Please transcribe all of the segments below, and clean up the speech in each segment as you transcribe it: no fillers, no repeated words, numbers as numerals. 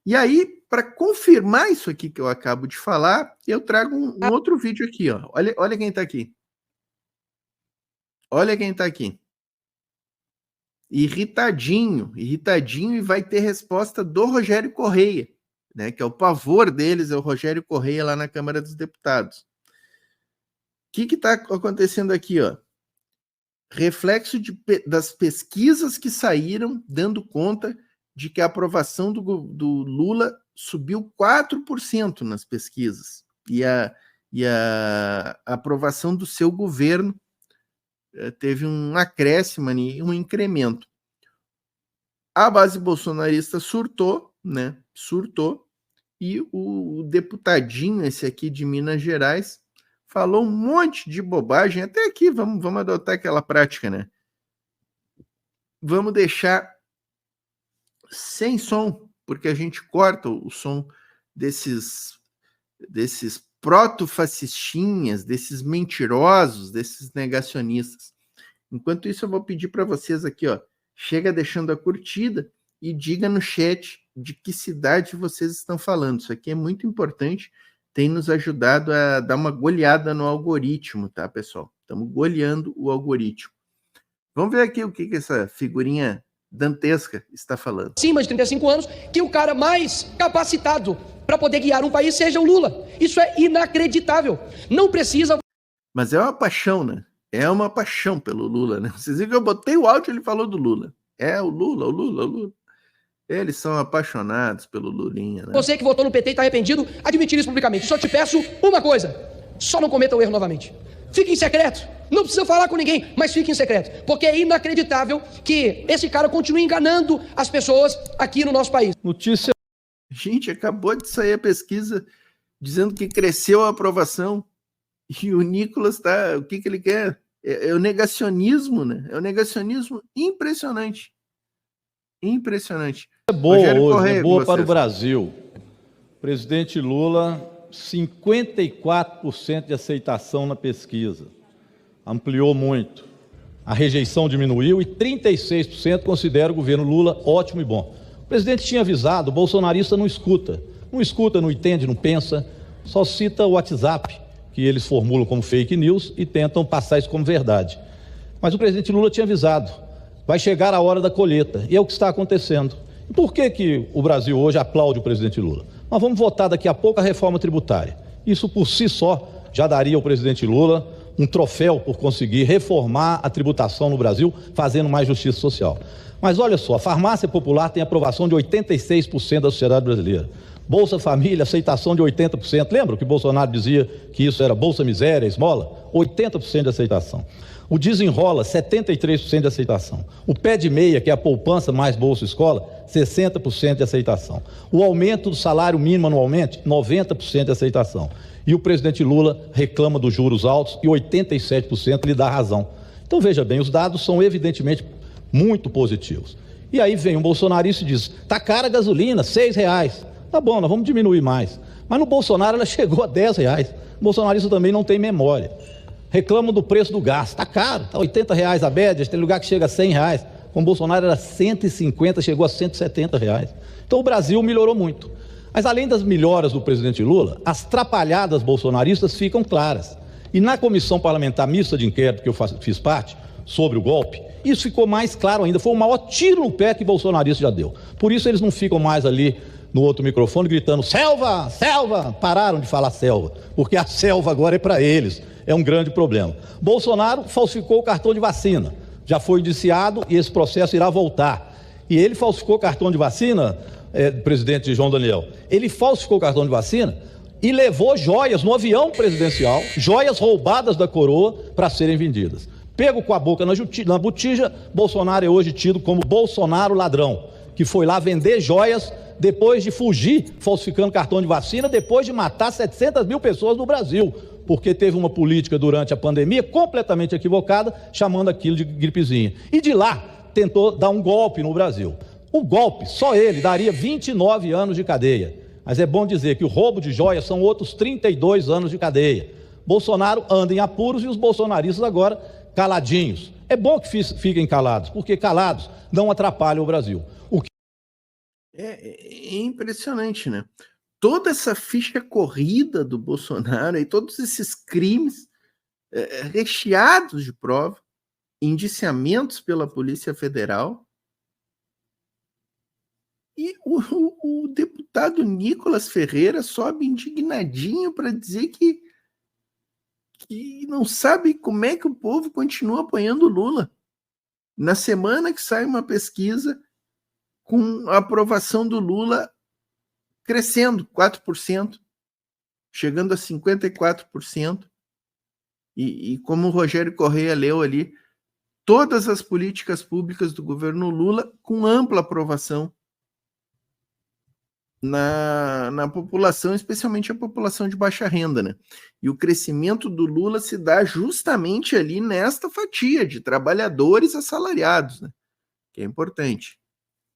E aí, para confirmar isso aqui que eu acabo de falar, eu trago um outro vídeo aqui, ó. Olha quem está aqui. Olha quem está aqui. Irritadinho e vai ter resposta do Rogério Correia, né? Que é o pavor deles, é o Rogério Correia lá na Câmara dos Deputados. O que está acontecendo aqui, ó? Reflexo das pesquisas que saíram dando conta de que a aprovação do Lula subiu 4% nas pesquisas e a aprovação do seu governo teve um acréscimo, um incremento. A base bolsonarista surtou, né? Surtou, e o deputadinho, esse aqui de Minas Gerais, falou um monte de bobagem. Até aqui, vamos adotar aquela prática, né? Vamos deixar sem som, porque a gente corta o som desses proto-fascistinhas, desses mentirosos, desses negacionistas. Enquanto isso, eu vou pedir para vocês aqui, ó, chega deixando a curtida e diga no chat de que cidade vocês estão falando. Isso aqui é muito importante, tem nos ajudado a dar uma goleada no algoritmo, tá, pessoal? Estamos goleando o algoritmo. Vamos ver aqui o que essa figurinha dantesca está falando. Acima de 35 anos, que o cara mais capacitado para poder guiar um país seja o Lula. Isso é inacreditável. Não precisa... Mas é uma paixão, né? É uma paixão pelo Lula, né? Vocês viram que eu botei o áudio e ele falou do Lula. É o Lula, o Lula, o Lula. Eles são apaixonados pelo Lulinha, né? Você que votou no PT e está arrependido, admitir isso publicamente. Só te peço uma coisa, só não cometa o erro novamente. Fique em secreto, não precisa falar com ninguém, mas fique em secreto. Porque é inacreditável que esse cara continue enganando as pessoas aqui no nosso país. Notícia. Gente, acabou de sair a pesquisa dizendo que cresceu a aprovação. E o Nicolas tá, o que ele quer? É o negacionismo, né? É o negacionismo impressionante. Impressionante. É boa hoje, Correia, é boa para o Brasil. Presidente Lula, 54% de aceitação na pesquisa. Ampliou muito. A rejeição diminuiu e 36% considera o governo Lula ótimo e bom. O presidente tinha avisado, o bolsonarista não escuta. Não escuta, não entende, não pensa, só cita o WhatsApp, que eles formulam como fake news e tentam passar isso como verdade. Mas o presidente Lula tinha avisado, vai chegar a hora da colheita, e é o que está acontecendo. E por que o Brasil hoje aplaude o presidente Lula? Nós vamos votar daqui a pouco a reforma tributária. Isso por si só já daria ao presidente Lula um troféu por conseguir reformar a tributação no Brasil, fazendo mais justiça social. Mas olha só, a farmácia popular tem aprovação de 86% da sociedade brasileira. Bolsa Família, aceitação de 80%. Lembra que Bolsonaro dizia que isso era Bolsa Miséria, esmola? 80% de aceitação. O Desenrola, 73% de aceitação. O Pé de Meia, que é a poupança mais Bolsa Escola, 60% de aceitação. O aumento do salário mínimo anualmente, 90% de aceitação. E o presidente Lula reclama dos juros altos e 87% lhe dá razão. Então veja bem, os dados são evidentemente muito positivos. E aí vem um bolsonarista e diz, tá cara a gasolina, R$6. Tá bom, nós vamos diminuir mais. Mas no Bolsonaro ela chegou a R$10. O bolsonarista também não tem memória. Reclamam do preço do gás, tá caro, tá R$80 a média, tem lugar que chega a R$100. Com o Bolsonaro era 150, chegou a R$170. Então o Brasil melhorou muito. Mas além das melhoras do presidente Lula, as trapalhadas bolsonaristas ficam claras. E na comissão parlamentar mista de inquérito que eu fiz parte, sobre o golpe, isso ficou mais claro ainda, foi o maior tiro no pé que o bolsonarista já deu. Por isso eles não ficam mais ali no outro microfone gritando, selva, selva, pararam de falar selva, porque a selva agora é para eles, é um grande problema. Bolsonaro falsificou o cartão de vacina, já foi indiciado e esse processo irá voltar. E ele falsificou o cartão de vacina, presidente João Daniel, ele falsificou o cartão de vacina e levou joias no avião presidencial, joias roubadas da coroa para serem vendidas. Pego com a boca na botija, Bolsonaro é hoje tido como Bolsonaro ladrão, que foi lá vender joias depois de fugir, falsificando cartão de vacina, depois de matar 700 mil pessoas no Brasil, porque teve uma política durante a pandemia completamente equivocada, chamando aquilo de gripezinha. E de lá, tentou dar um golpe no Brasil. O golpe, só ele, daria 29 anos de cadeia. Mas é bom dizer que o roubo de joias são outros 32 anos de cadeia. Bolsonaro anda em apuros e os bolsonaristas agora caladinhos. É bom que fiquem calados, porque calados não atrapalham o Brasil. É impressionante, né? Toda essa ficha corrida do Bolsonaro e todos esses crimes recheados de prova, indiciamentos pela Polícia Federal, e o deputado Nicolas Ferreira sobe indignadinho para dizer que não sabe como é que o povo continua apoiando o Lula. Na semana que sai uma pesquisa com a aprovação do Lula crescendo 4%, chegando a 54%, e como o Rogério Correia leu ali, todas as políticas públicas do governo Lula com ampla aprovação na população, especialmente a população de baixa renda, né? E o crescimento do Lula se dá justamente ali nesta fatia de trabalhadores assalariados, né? Que é importante.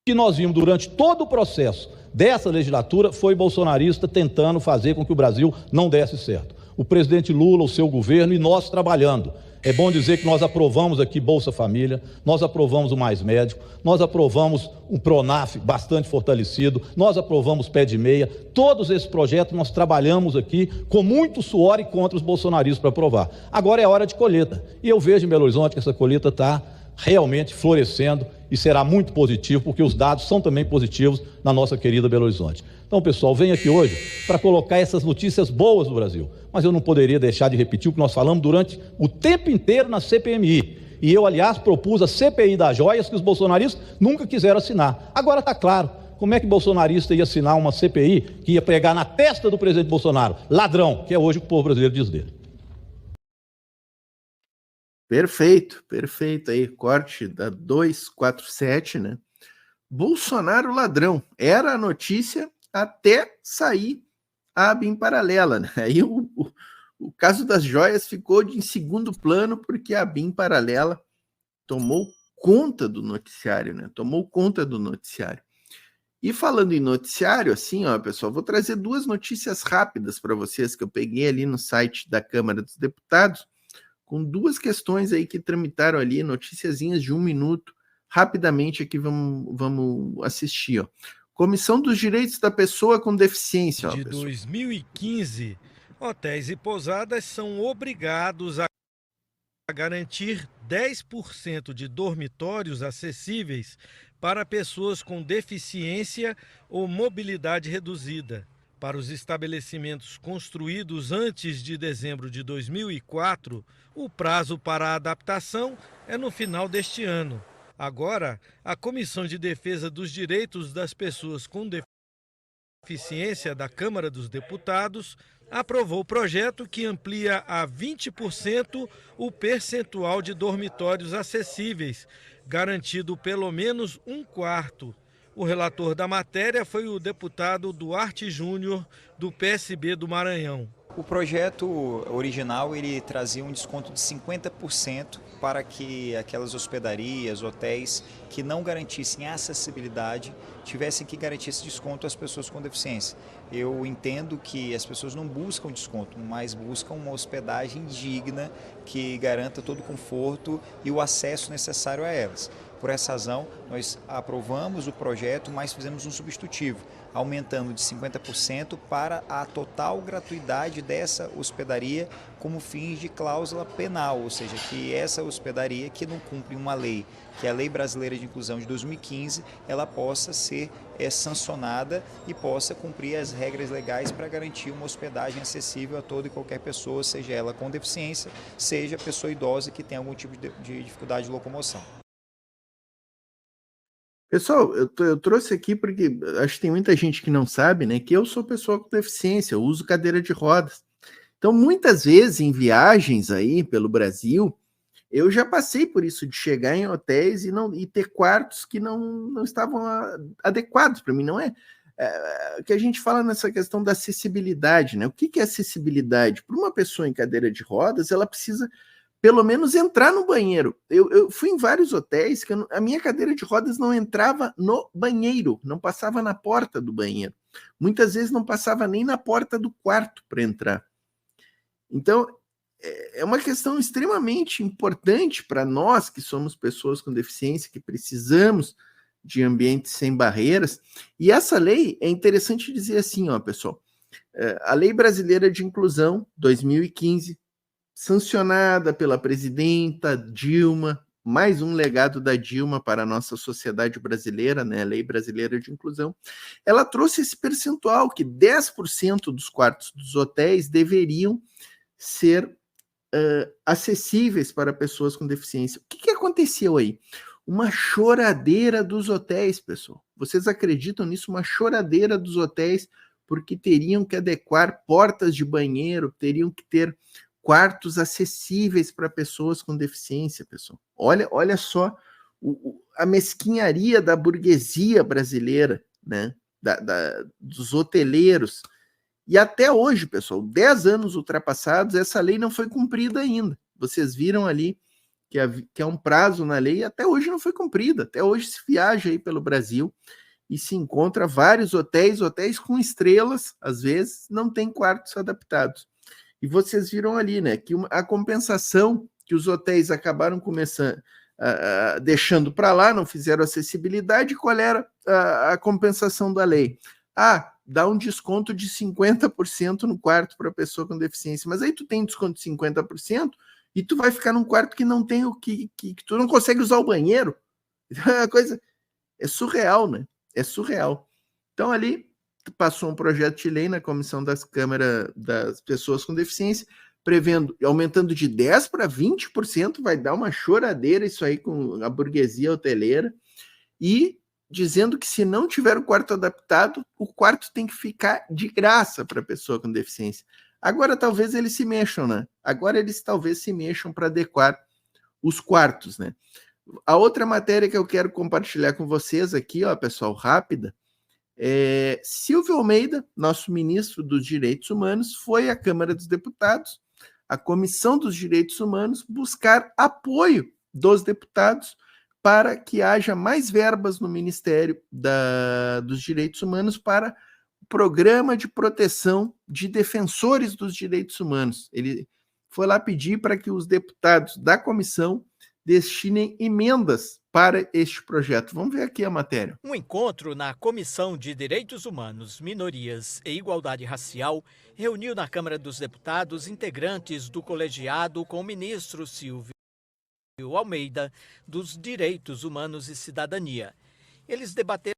O que nós vimos durante todo o processo dessa legislatura foi bolsonarista tentando fazer com que o Brasil não desse certo. O presidente Lula, o seu governo e nós trabalhando. É bom dizer que nós aprovamos aqui Bolsa Família, nós aprovamos o Mais Médico, nós aprovamos um Pronaf bastante fortalecido, nós aprovamos Pé de Meia. Todos esses projetos nós trabalhamos aqui com muito suor e contra os bolsonaristas para aprovar. Agora é hora de colheita. E eu vejo em Belo Horizonte que essa colheita está realmente florescendo e será muito positivo, porque os dados são também positivos na nossa querida Belo Horizonte. Então, pessoal, venho aqui hoje para colocar essas notícias boas do Brasil, mas eu não poderia deixar de repetir o que nós falamos durante o tempo inteiro na CPMI. E eu, aliás, propus a CPI das joias que os bolsonaristas nunca quiseram assinar. Agora está claro, como é que bolsonarista ia assinar uma CPI que ia pregar na testa do presidente Bolsonaro, ladrão, que é hoje o povo brasileiro diz dele. Perfeito, perfeito aí, corte da 247, né? Bolsonaro ladrão, era a notícia até sair a BIM paralela, né? Aí o caso das joias ficou em segundo plano porque a BIM paralela tomou conta do noticiário, né? Tomou conta do noticiário. E falando em noticiário, assim, ó, pessoal, vou trazer duas notícias rápidas para vocês que eu peguei ali no site da Câmara dos Deputados, com duas questões aí que tramitaram ali, noticiazinhas de 1 minuto, rapidamente aqui vamos assistir, ó. Comissão dos Direitos da Pessoa com Deficiência. Ó, de 2015, hotéis e pousadas são obrigados a garantir 10% de dormitórios acessíveis para pessoas com deficiência ou mobilidade reduzida. Para os estabelecimentos construídos antes de dezembro de 2004, o prazo para a adaptação é no final deste ano. Agora, a Comissão de Defesa dos Direitos das Pessoas com Deficiência da Câmara dos Deputados aprovou o projeto que amplia a 20% o percentual de dormitórios acessíveis, garantido pelo menos 1/4. O relator da matéria foi o deputado Duarte Júnior, do PSB do Maranhão. O projeto original ele trazia um desconto de 50% para que aquelas hospedarias, hotéis que não garantissem acessibilidade tivessem que garantir esse desconto às pessoas com deficiência. Eu entendo que as pessoas não buscam desconto, mas buscam uma hospedagem digna que garanta todo o conforto e o acesso necessário a elas. Por essa razão, nós aprovamos o projeto, mas fizemos um substitutivo, aumentando de 50% para a total gratuidade dessa hospedaria como fins de cláusula penal, ou seja, que essa hospedaria que não cumpre uma lei, que é a Lei Brasileira de Inclusão de 2015, ela possa ser sancionada e possa cumprir as regras legais para garantir uma hospedagem acessível a toda e qualquer pessoa, seja ela com deficiência, seja pessoa idosa que tem algum tipo de dificuldade de locomoção. Pessoal, eu trouxe aqui porque acho que tem muita gente que não sabe, né, que eu sou pessoa com deficiência, eu uso cadeira de rodas. Então, muitas vezes, em viagens aí pelo Brasil, eu já passei por isso, de chegar em hotéis e ter quartos que não estavam adequados para mim, não é? Que a gente fala nessa questão da acessibilidade, né? O que é acessibilidade? Para uma pessoa em cadeira de rodas, ela precisa pelo menos entrar no banheiro. Eu fui em vários hotéis que a minha cadeira de rodas não entrava no banheiro, não passava na porta do banheiro. Muitas vezes não passava nem na porta do quarto para entrar. Então, é uma questão extremamente importante para nós que somos pessoas com deficiência, que precisamos de ambientes sem barreiras. E essa lei, é interessante dizer assim, ó, pessoal, a Lei Brasileira de Inclusão, 2015, sancionada pela presidenta Dilma, mais um legado da Dilma para a nossa sociedade brasileira, né, a Lei Brasileira de Inclusão, ela trouxe esse percentual que 10% dos quartos dos hotéis deveriam ser acessíveis para pessoas com deficiência. O que aconteceu aí? Uma choradeira dos hotéis, pessoal. Vocês acreditam nisso? Uma choradeira dos hotéis, porque teriam que adequar portas de banheiro, teriam que ter quartos acessíveis para pessoas com deficiência, pessoal. Olha só a mesquinharia da burguesia brasileira, né? Dos hoteleiros. E até hoje, pessoal, 10 anos ultrapassados, essa lei não foi cumprida ainda. Vocês viram ali que é um prazo na lei, até hoje não foi cumprida. Até hoje se viaja aí pelo Brasil e se encontra vários hotéis com estrelas, às vezes, não tem quartos adaptados. E vocês viram ali, né, que a compensação que os hotéis acabaram começando, deixando para lá, não fizeram acessibilidade, qual era a compensação da lei? Dá um desconto de 50% no quarto para a pessoa com deficiência, mas aí tu tem desconto de 50% e tu vai ficar num quarto que não tem que tu não consegue usar o banheiro. A coisa é surreal, né? É surreal. Então ali passou um projeto de lei na Comissão das Câmaras das Pessoas com Deficiência, prevendo, aumentando de 10% para 20%, vai dar uma choradeira isso aí com a burguesia hoteleira, e dizendo que se não tiver o quarto adaptado, o quarto tem que ficar de graça para a pessoa com deficiência. Agora talvez eles se mexam, né? Agora eles talvez se mexam para adequar os quartos, né? A outra matéria que eu quero compartilhar com vocês aqui, ó, pessoal, rápida, Silvio Almeida, nosso ministro dos Direitos Humanos, foi à Câmara dos Deputados, à Comissão dos Direitos Humanos, buscar apoio dos deputados para que haja mais verbas no Ministério dos Direitos Humanos para o Programa de Proteção de Defensores dos Direitos Humanos. Ele foi lá pedir para que os deputados da comissão destinem emendas para este projeto. Vamos ver aqui a matéria. Um encontro na Comissão de Direitos Humanos, Minorias e Igualdade Racial reuniu na Câmara dos Deputados integrantes do colegiado com o ministro Silvio Almeida dos Direitos Humanos e Cidadania. Eles debateram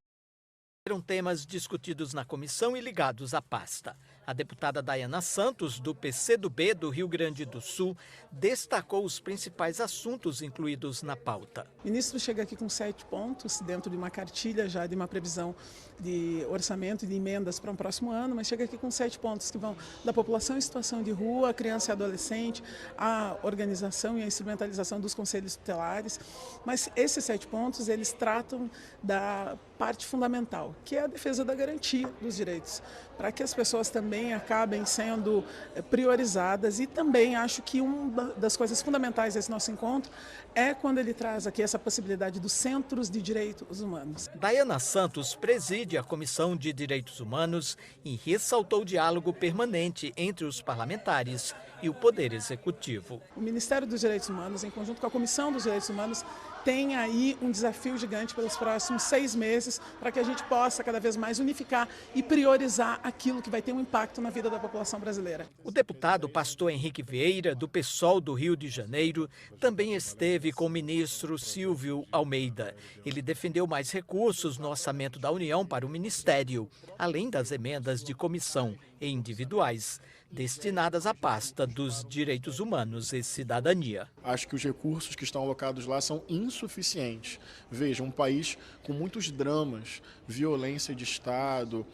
temas discutidos na comissão e ligados à pasta. A deputada Dayana Santos, do PCdoB do Rio Grande do Sul, destacou os principais assuntos incluídos na pauta. O ministro chega aqui com 7 pontos, dentro de uma cartilha já de uma previsão de orçamento e de emendas para um próximo ano, mas chega aqui com 7 pontos que vão da população em situação de rua, criança e adolescente, a organização e a instrumentalização dos conselhos tutelares. Mas esses 7 pontos, eles tratam da parte fundamental, que é a defesa da garantia dos direitos, para que as pessoas também acabem sendo priorizadas. E também acho que uma das coisas fundamentais desse nosso encontro é quando ele traz aqui essa possibilidade dos centros de direitos humanos. Dayana Santos preside a Comissão de Direitos Humanos e ressaltou o diálogo permanente entre os parlamentares e o Poder Executivo. O Ministério dos Direitos Humanos, em conjunto com a Comissão dos Direitos Humanos, tem aí um desafio gigante pelos próximos 6 meses para que a gente possa cada vez mais unificar e priorizar aquilo que vai ter um impacto na vida da população brasileira. O deputado pastor Henrique Vieira, do PSOL do Rio de Janeiro, também esteve com o ministro Silvio Almeida. Ele defendeu mais recursos no orçamento da União para o Ministério, além das emendas de comissão e individuais, destinadas à pasta dos Direitos Humanos e Cidadania. Acho que os recursos que estão alocados lá são insuficientes. Veja, um país com muitos dramas, violência de Estado,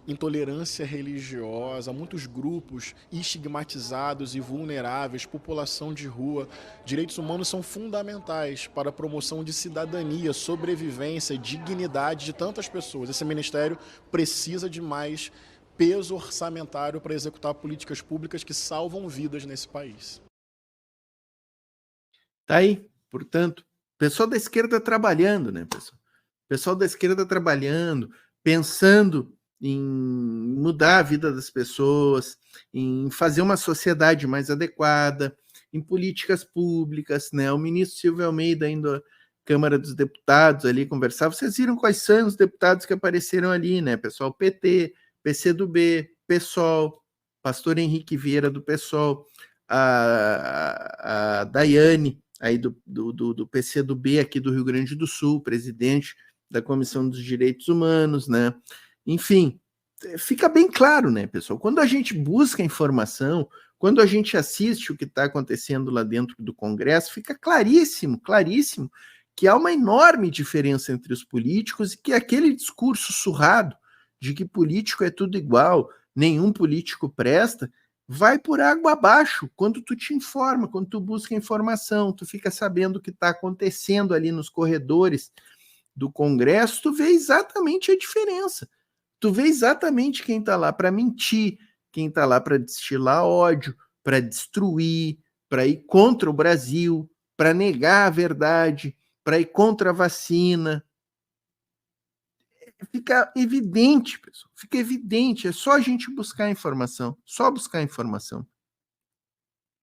intolerância religiosa, muitos grupos estigmatizados e vulneráveis, população de rua. Direitos humanos são fundamentais para a promoção de cidadania, sobrevivência e dignidade de tantas pessoas. Esse ministério precisa de mais peso orçamentário para executar políticas públicas que salvam vidas nesse país. Tá aí, portanto, pessoal da esquerda trabalhando, né, pessoal? Pessoal da esquerda trabalhando, pensando em mudar a vida das pessoas, em fazer uma sociedade mais adequada, em políticas públicas, né? O ministro Silvio Almeida ainda Câmara dos Deputados ali conversar, vocês viram quais são os deputados que apareceram ali, né? Pessoal PT, PCdoB, PSOL, Pastor Henrique Vieira do PSOL, a Daiane, aí do PCdoB aqui do Rio Grande do Sul, presidente da Comissão dos Direitos Humanos, né? Enfim, fica bem claro, né, pessoal? Quando a gente busca informação, quando a gente assiste o que está acontecendo lá dentro do Congresso, fica claríssimo, claríssimo, que há uma enorme diferença entre os políticos e que aquele discurso surrado de que político é tudo igual, nenhum político presta, vai por água abaixo quando tu te informa, quando tu busca informação, tu fica sabendo o que está acontecendo ali nos corredores do Congresso, tu vê exatamente a diferença. Tu vê exatamente quem está lá para mentir, quem está lá para destilar ódio, para destruir, para ir contra o Brasil, para negar a verdade, para ir contra a vacina. Fica evidente, pessoal, fica evidente, é só a gente buscar informação, só buscar informação.